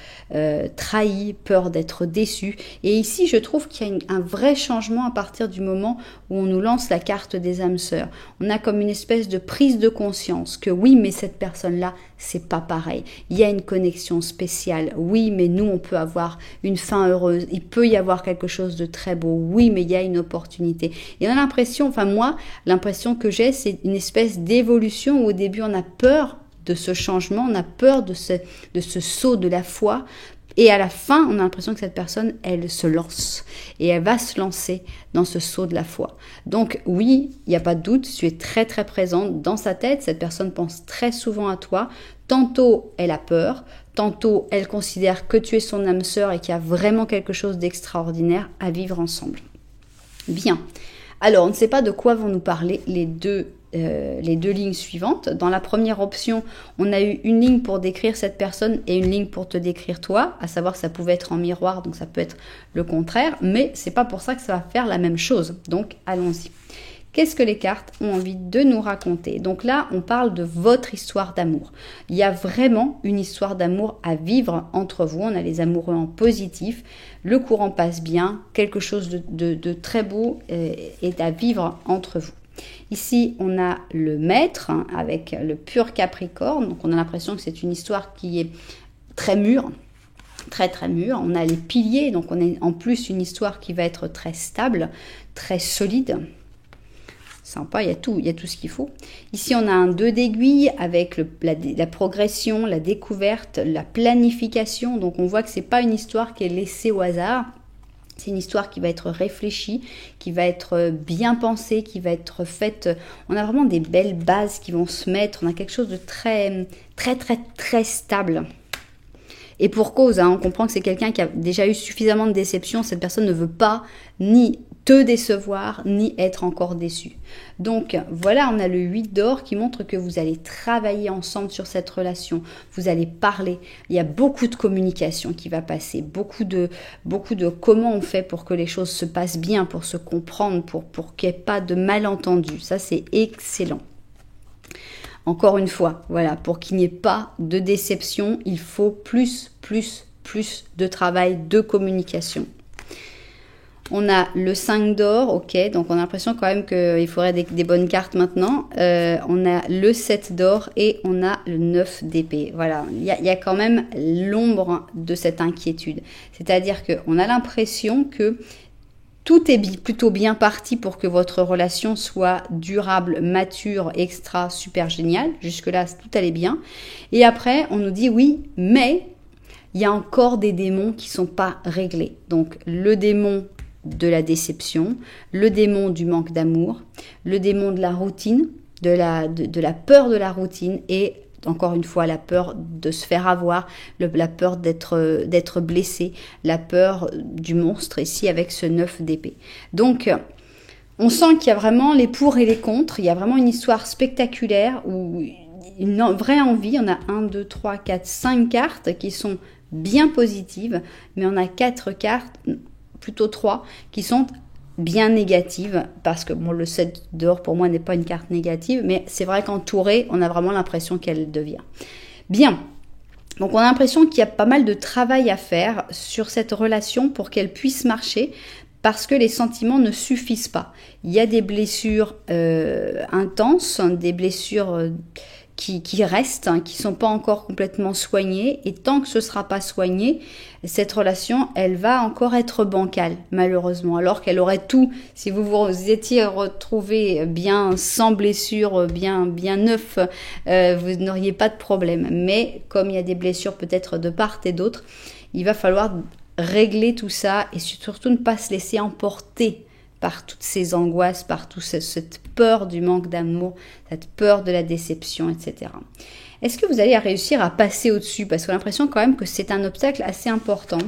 trahi, peur d'être déçu. Et ici, je trouve qu'il y a un vrai changement à partir du moment où on nous lance la carte des âmes sœurs. On a comme une espèce de prise de conscience que oui, mais cette personne-là, c'est pas pareil. Il y a une connexion spéciale. Oui, mais nous, on peut avoir une fin heureuse. Il peut y avoir quelque chose de très beau. Oui, mais il y a une opportunité. Et on a l'impression, enfin moi, l'impression que j'ai, c'est une espèce d'évolution où au début, on a peur de ce changement, on a peur de ce saut de la foi. Et à la fin, on a l'impression que cette personne, elle se lance. Et elle va se lancer dans ce saut de la foi. Donc oui, il n'y a pas de doute, tu es très très présente dans sa tête. Cette personne pense très souvent à toi. Tantôt, elle a peur. Tantôt, elle considère que tu es son âme sœur et qu'il y a vraiment quelque chose d'extraordinaire à vivre ensemble. Bien. Alors, on ne sait pas de quoi vont nous parler les deux lignes suivantes. Dans la première option, on a eu une ligne pour décrire cette personne et une ligne pour te décrire toi, à savoir que ça pouvait être en miroir, donc ça peut être le contraire, mais c'est pas pour ça que ça va faire la même chose. Donc, allons-y. Qu'est-ce que les cartes ont envie de nous raconter? Donc là, on parle de votre histoire d'amour. Il y a vraiment une histoire d'amour à vivre entre vous. On a les amoureux en positif. Le courant passe bien. Quelque chose de très beau est à vivre entre vous. Ici, on a le maître avec le pur Capricorne. Donc, on a l'impression que c'est une histoire qui est très mûre. Très très mûre. On a les piliers. Donc, on a en plus une histoire qui va être très stable, très solide. Sympa, il y a tout ce qu'il faut. Ici, on a un 2 d'aiguille avec la progression, la découverte, la planification. Donc, on voit que ce n'est pas une histoire qui est laissée au hasard. C'est une histoire qui va être réfléchie, qui va être bien pensée, qui va être faite. On a vraiment des belles bases qui vont se mettre. On a quelque chose de très, très, très, très stable. Et pour cause, hein, on comprend que c'est quelqu'un qui a déjà eu suffisamment de déceptions. Cette personne ne veut pas ni te décevoir, ni être encore déçu. Donc voilà, on a le 8 d'or qui montre que vous allez travailler ensemble sur cette relation. Vous allez parler. Il y a beaucoup de communication qui va passer. Beaucoup de comment on fait pour que les choses se passent bien, pour se comprendre, pour qu'il n'y ait pas de malentendus. Ça, c'est excellent. Encore une fois, voilà, pour qu'il n'y ait pas de déception, il faut plus de travail, de communication. On a le 5 d'or, ok, donc on a l'impression quand même qu'il faudrait des bonnes cartes maintenant. On a le 7 d'or et on a le 9 d'épée. Voilà, il y a quand même l'ombre de cette inquiétude. C'est-à-dire qu'on a l'impression que tout est plutôt bien parti pour que votre relation soit durable, mature, extra, super géniale. Jusque-là, tout allait bien. Et après, on nous dit oui, mais il y a encore des démons qui ne sont pas réglés. Donc, le démon de la déception, le démon du manque d'amour, le démon de la routine, de la peur de la routine et encore une fois, la peur de se faire avoir, la peur d'être blessé, la peur du monstre ici avec ce 9 d'épée. Donc, on sent qu'il y a vraiment les pour et les contre. Il y a vraiment une histoire spectaculaire où une vraie envie. On a 1, 2, 3, 4, 5 cartes qui sont bien positives, mais on a 4 cartes, plutôt 3, qui sont bien négative, parce que bon, le 7 d'or pour moi n'est pas une carte négative, mais c'est vrai qu'entourée, on a vraiment l'impression qu'elle devient. Bien, donc on a l'impression qu'il y a pas mal de travail à faire sur cette relation pour qu'elle puisse marcher, parce que les sentiments ne suffisent pas. Il y a des blessures intenses, des blessures qui restent, qui ne sont pas encore complètement soignées, et tant que ce ne sera pas soigné, cette relation, elle va encore être bancale, malheureusement, alors qu'elle aurait tout. Si vous vous étiez retrouvé bien sans blessure, bien neuf, vous n'auriez pas de problème. Mais comme il y a des blessures peut-être de part et d'autre, il va falloir régler tout ça et surtout ne pas se laisser emporter par toutes ces angoisses, par toute cette peur du manque d'amour, cette peur de la déception, etc. Est-ce que vous allez réussir à passer au-dessus? Parce qu'on a l'impression quand même que c'est un obstacle assez important.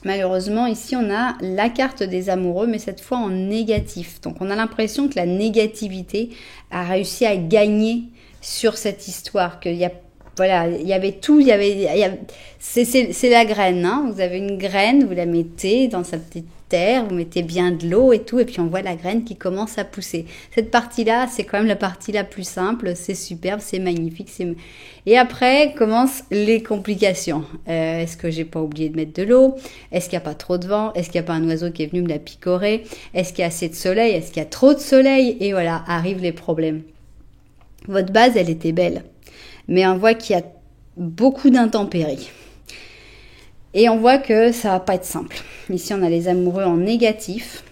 Malheureusement, ici, on a la carte des amoureux, mais cette fois en négatif. Donc, on a l'impression que la négativité a réussi à gagner sur cette histoire, qu'il y a voilà, il y avait tout, c'est la graine, hein. Vous avez une graine, vous la mettez dans sa petite terre, vous mettez bien de l'eau et tout, et puis on voit la graine qui commence à pousser. Cette partie-là, c'est quand même la partie la plus simple, c'est superbe, c'est magnifique. Et après, commencent les complications. Est-ce que j'ai pas oublié de mettre de l'eau? Est-ce qu'il n'y a pas trop de vent? Est-ce qu'il n'y a pas un oiseau qui est venu me la picorer? Est-ce qu'il y a assez de soleil? Est-ce qu'il y a trop de soleil? Et voilà, arrivent les problèmes. Votre base, elle était belle. Mais on voit qu'il y a beaucoup d'intempéries. Et on voit que ça va pas être simple. Ici, on a les amoureux en négatif.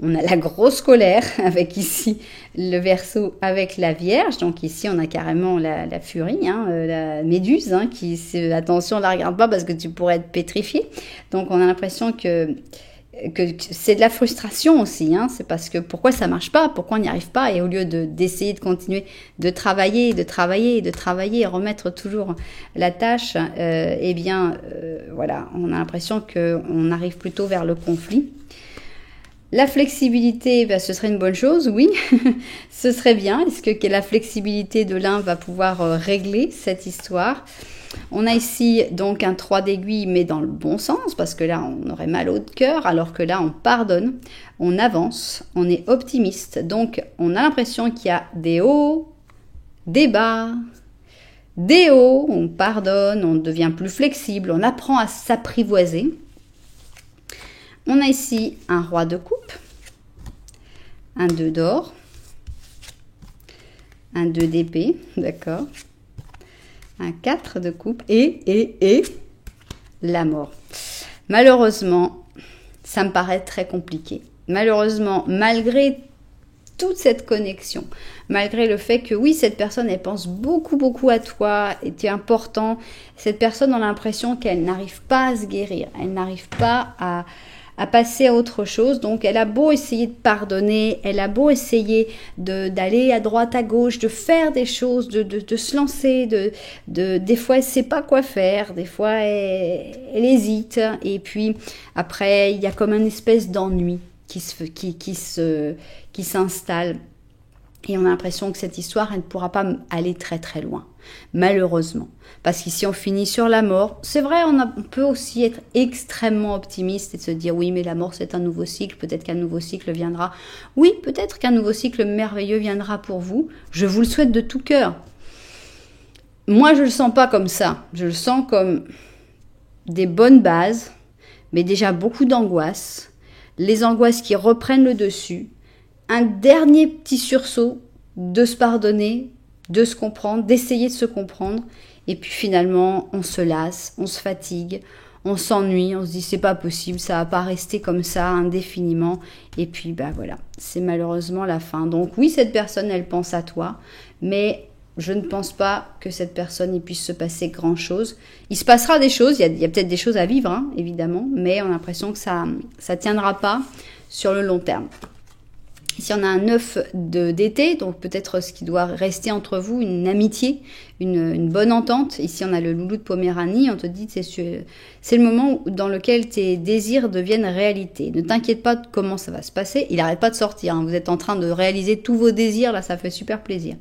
On a la grosse colère, avec ici le Verseau avec la Vierge. Donc ici, on a carrément la furie, hein, la méduse, hein, attention, la regarde pas parce que tu pourrais être pétrifié. Donc on a l'impression que c'est de la frustration aussi, hein. C'est parce que pourquoi ça marche pas, pourquoi on n'y arrive pas, et au lieu d'essayer de continuer de travailler et remettre toujours la tâche, voilà, on a l'impression qu'on arrive plutôt vers le conflit. La flexibilité, ce serait une bonne chose, oui, ce serait bien. Est-ce que la flexibilité de l'un va pouvoir régler cette histoire? On a ici donc un 3 d'aiguille, mais dans le bon sens, parce que là, on aurait mal au cœur, alors que là, on pardonne, on avance, on est optimiste. Donc, on a l'impression qu'il y a des hauts, des bas, des hauts, on pardonne, on devient plus flexible, on apprend à s'apprivoiser. On a ici un roi de coupe, un 2 d'or, un 2 d'épée, d'accord, un 4 de coupe et la mort. Malheureusement, ça me paraît très compliqué. malheureusement, malgré toute cette connexion, malgré le fait que oui, cette personne, elle pense beaucoup à toi, et tu es important, cette personne a l'impression qu'elle n'arrive pas à se guérir, elle n'arrive pas à passer à autre chose. Donc elle a beau essayer de pardonner, elle a beau essayer d'aller à droite, à gauche, de faire des choses, de se lancer, des fois elle sait pas quoi faire, des fois elle hésite, et puis après il y a comme une espèce d'ennui qui s'installe. Et on a l'impression que cette histoire, elle ne pourra pas aller très loin, malheureusement. Parce qu'ici, on finit sur la mort. C'est vrai, on peut aussi être extrêmement optimiste et de se dire, oui, mais la mort, c'est un nouveau cycle. Peut-être qu'un nouveau cycle viendra. Oui, peut-être qu'un nouveau cycle merveilleux viendra pour vous. Je vous le souhaite de tout cœur. Moi, je ne le sens pas comme ça. Je le sens comme des bonnes bases, mais déjà beaucoup d'angoisse. Les angoisses qui reprennent le dessus. Un dernier petit sursaut de se pardonner, de se comprendre, d'essayer de se comprendre. Et puis finalement, on se lasse, on se fatigue, on s'ennuie, on se dit c'est pas possible, ça va pas rester comme ça indéfiniment. Et puis bah voilà, c'est malheureusement la fin. Donc oui, cette personne, elle pense à toi, mais je ne pense pas que cette personne, il puisse se passer grand-chose. Il se passera des choses, il y a peut-être des choses à vivre, hein, évidemment, mais on a l'impression que ça tiendra pas sur le long terme. Ici, on a un 9 d'été, donc peut-être ce qui doit rester entre vous, une amitié, une bonne entente. Ici, on a le loulou de Poméranie. On te dit que c'est le moment dans lequel tes désirs deviennent réalité. Ne t'inquiète pas de comment ça va se passer. Il n'arrête pas de sortir. Hein. Vous êtes en train de réaliser tous vos désirs. Là, ça fait super plaisir.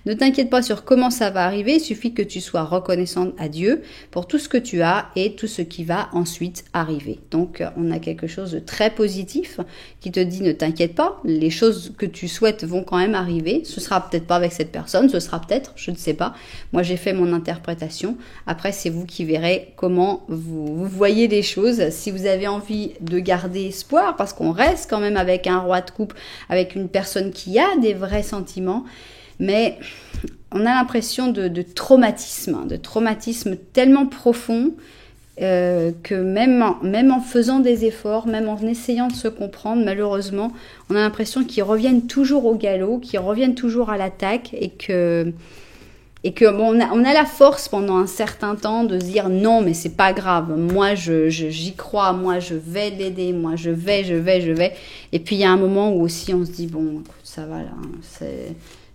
Ne t'inquiète pas sur comment ça va arriver. Il suffit que tu sois reconnaissante à Dieu pour tout ce que tu as et tout ce qui va ensuite arriver. Donc, on a quelque chose de très positif qui te dit ne t'inquiète pas. Les choses que tu souhaites vont quand même arriver. Ce sera peut-être pas avec cette personne. Ce sera peut-être, je ne sais pas. Moi, j'ai fait mon interprétation. Après, c'est vous qui verrez comment vous voyez les choses. Si vous avez envie de garder espoir, parce qu'on reste quand même avec un roi de coupe, avec une personne qui a des vrais sentiments, mais on a l'impression de traumatisme tellement profond que même en faisant des efforts, même en essayant de se comprendre, malheureusement, on a l'impression qu'ils reviennent toujours au galop, qu'ils reviennent toujours à l'attaque et que bon, on a la force pendant un certain temps de se dire non, mais c'est pas grave, moi j'y crois, moi je vais l'aider, moi je vais. Et puis il y a un moment où aussi on se dit bon, écoute, ça va là,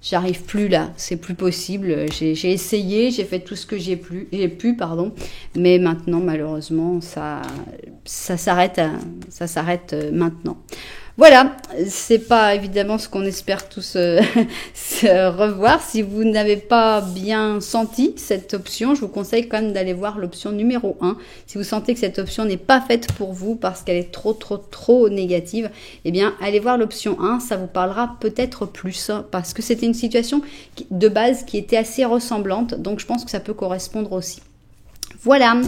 j'arrive plus là, c'est plus possible, j'ai essayé, j'ai fait tout ce que j'ai pu, mais maintenant malheureusement ça s'arrête maintenant. Voilà, c'est pas évidemment ce qu'on espère tous se revoir. Si vous n'avez pas bien senti cette option, je vous conseille quand même d'aller voir l'option numéro 1. Si vous sentez que cette option n'est pas faite pour vous parce qu'elle est trop négative, eh bien, allez voir l'option 1, ça vous parlera peut-être plus parce que c'était une situation de base qui était assez ressemblante, donc je pense que ça peut correspondre aussi. Voilà,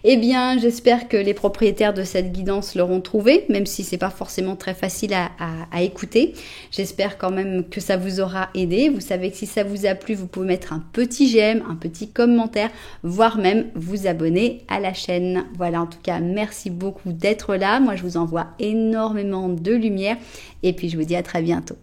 eh bien j'espère que les propriétaires de cette guidance l'auront trouvé, même si c'est pas forcément très facile à écouter. J'espère quand même que ça vous aura aidé. Vous savez que si ça vous a plu, vous pouvez mettre un petit j'aime, un petit commentaire, voire même vous abonner à la chaîne. Voilà, en tout cas, merci beaucoup d'être là. Moi, je vous envoie énormément de lumière et puis je vous dis à très bientôt.